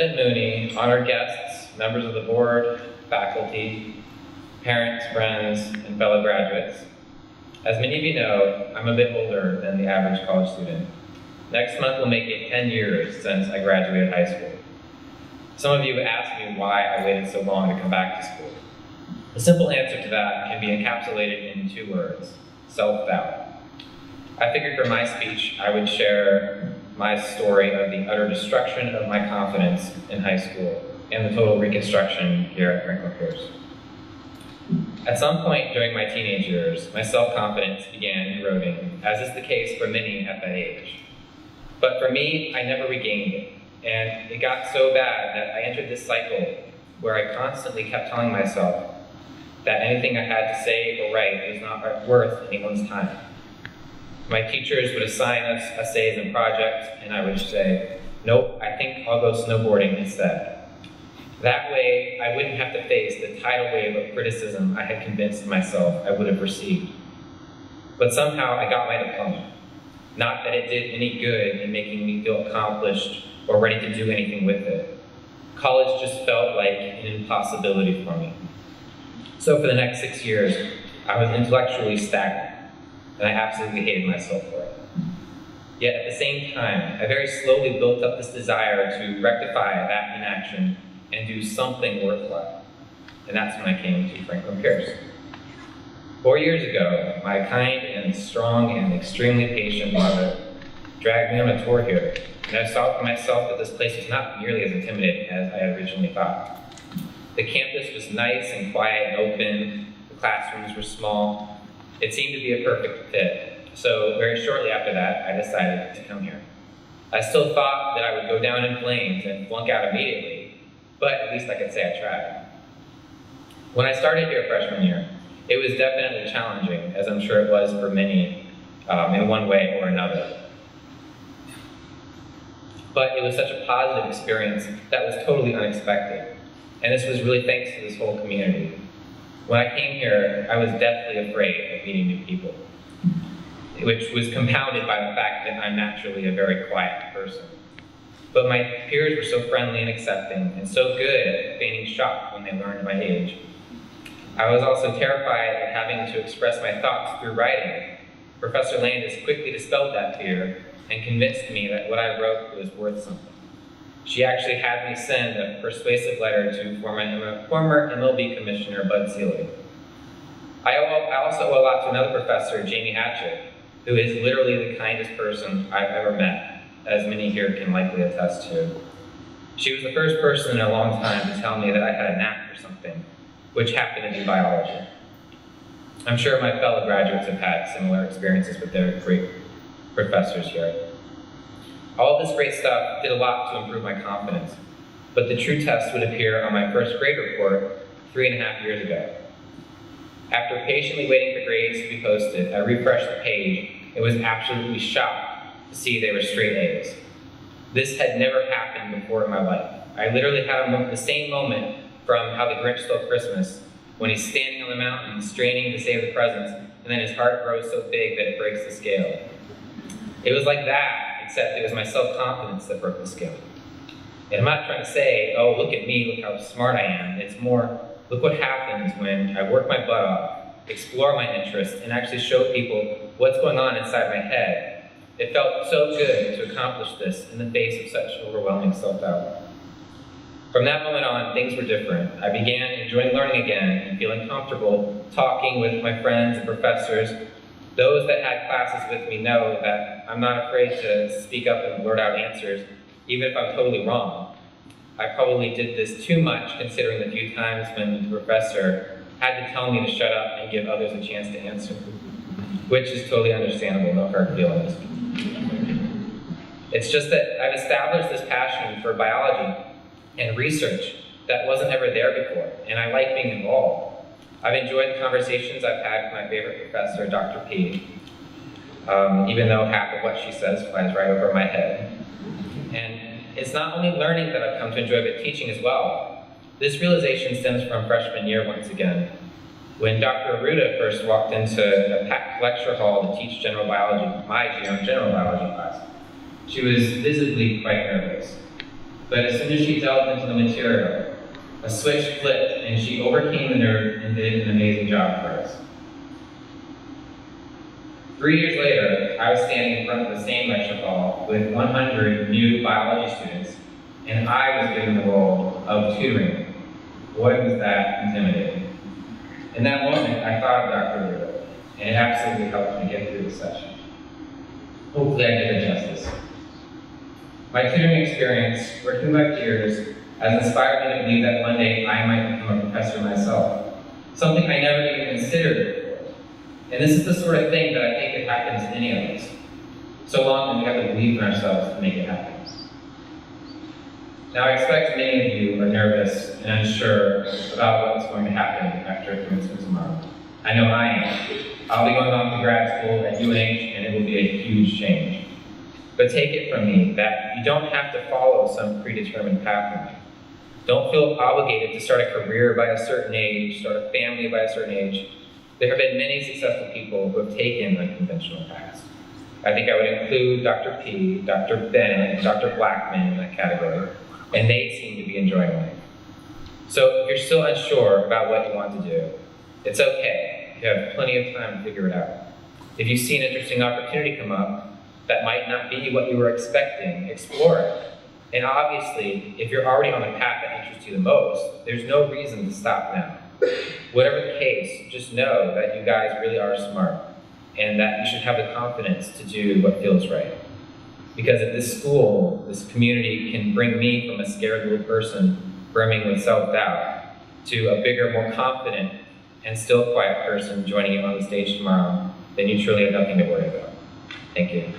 President Mooney, honored guests, members of the board, faculty, parents, friends, and fellow graduates. As many of you know, I'm a bit older than the average college student. Next month will make it 10 years since I graduated high school. Some of you have asked me why I waited so long to come back to school. The simple answer to that can be encapsulated in 2 words: self-doubt. I figured for my speech, I would share my story of the utter destruction of my confidence in high school and the total reconstruction here at Franklin Pierce. At some point during my teenage years, my self-confidence began eroding, as is the case for many at that age. But for me, I never regained it, and it got so bad that I entered this cycle where I constantly kept telling myself that anything I had to say or write was not worth anyone's time. My teachers would assign us essays and projects, and I would say, nope, I think I'll go snowboarding instead. That way, I wouldn't have to face the tidal wave of criticism I had convinced myself I would have received. But somehow I got my diploma. Not that it did any good in making me feel accomplished or ready to do anything with it. College just felt like an impossibility for me. So for the next 6 years, I was intellectually stagnant, and I absolutely hated myself for it. Yet at the same time, I very slowly built up this desire to rectify that inaction and do something worthwhile. And that's when I came to Franklin Pierce. 4 years ago, my kind and strong and extremely patient mother dragged me on a tour here, and I saw for myself that this place was not nearly as intimidating as I had originally thought. The campus was nice and quiet and open, the classrooms were small. It seemed to be a perfect fit, so very shortly after that, I decided to come here. I still thought that I would go down in flames and flunk out immediately, but at least I could say I tried. When I started here freshman year, it was definitely challenging, as I'm sure it was for many in one way or another. But it was such a positive experience that was totally unexpected, and this was really thanks to this whole community. When I came here, I was deathly afraid of meeting new people, which was compounded by the fact that I'm naturally a very quiet person. But my peers were so friendly and accepting, and so good at feigning shock when they learned my age. I was also terrified of having to express my thoughts through writing. Professor Landis quickly dispelled that fear and convinced me that what I wrote was worth something. She actually had me send a persuasive letter to former MLB Commissioner Bud Selig. I also owe a lot to another professor, Jamie Hatchett, who is literally the kindest person I've ever met, as many here can likely attest to. She was the first person in a long time to tell me that I had a knack for something, which happened to be biology. I'm sure my fellow graduates have had similar experiences with their great professors here. All of this great stuff did a lot to improve my confidence, but the true test would appear on my first grade report 3.5 years ago. After patiently waiting for grades to be posted, I refreshed the page and was absolutely shocked to see they were straight A's. This had never happened before in my life. I literally had the same moment from How the Grinch Stole Christmas, when he's standing on the mountain straining to save the presents, and then his heart grows so big that it breaks the scale. It was like that, except it was my self-confidence that broke the scale. And I'm not trying to say, oh, look at me, look how smart I am. It's more, look what happens when I work my butt off, explore my interests, and actually show people what's going on inside my head. It felt so good to accomplish this in the face of such overwhelming self-doubt. From that moment on, things were different. I began enjoying learning again and feeling comfortable talking with my friends and professors. Those that had classes with me know that I'm not afraid to speak up and blurt out answers, even if I'm totally wrong. I probably did this too much, considering the few times when the professor had to tell me to shut up and give others a chance to answer, which is totally understandable, no hard feelings. It's just that I've established this passion for biology and research that wasn't ever there before, and I like being involved. I've enjoyed the conversations I've had with my favorite professor, Dr. P, even though half of what she says flies right over my head. And it's not only learning that I've come to enjoy, but teaching as well. This realization stems from freshman year once again, when Dr. Aruda first walked into a packed lecture hall to teach general biology, my general biology class. She was visibly quite nervous. But as soon as she delved into the material, a switch flipped and she overcame the nerve and did an amazing job for us. 3 years later, I was standing in front of the same lecture hall with 100 new biology students, and I was given the role of tutoring. Boy, was that intimidating. In that moment, I thought of Dr. Leo, and it absolutely helped me get through the session. Hopefully I did it justice. My tutoring experience, working with my peers, has inspired me to believe that one day I might become a professor myself, something I never even considered before. And this is the sort of thing that I think could happen to any of us, so long as we have to believe in ourselves to make it happen. Now, I expect many of you are nervous and unsure about what's going to happen after commencement tomorrow. I know I am. I'll be going off to grad school at UNH, and it will be a huge change. But take it from me that you don't have to follow some predetermined pathway. Don't feel obligated to start a career by a certain age, start a family by a certain age. There have been many successful people who have taken unconventional paths. I think I would include Dr. P, Dr. Bennett, Dr. Blackman in that category, and they seem to be enjoying life. So if you're still unsure about what you want to do, it's okay. You have plenty of time to figure it out. If you see an interesting opportunity come up that might not be what you were expecting, explore it. And obviously, if you're already on the path that interests you the most, there's no reason to stop now. Whatever the case, just know that you guys really are smart and that you should have the confidence to do what feels right. Because at this school, this community can bring me from a scared little person brimming with self-doubt to a bigger, more confident, and still quiet person joining you on the stage tomorrow. Then you truly have nothing to worry about. Thank you.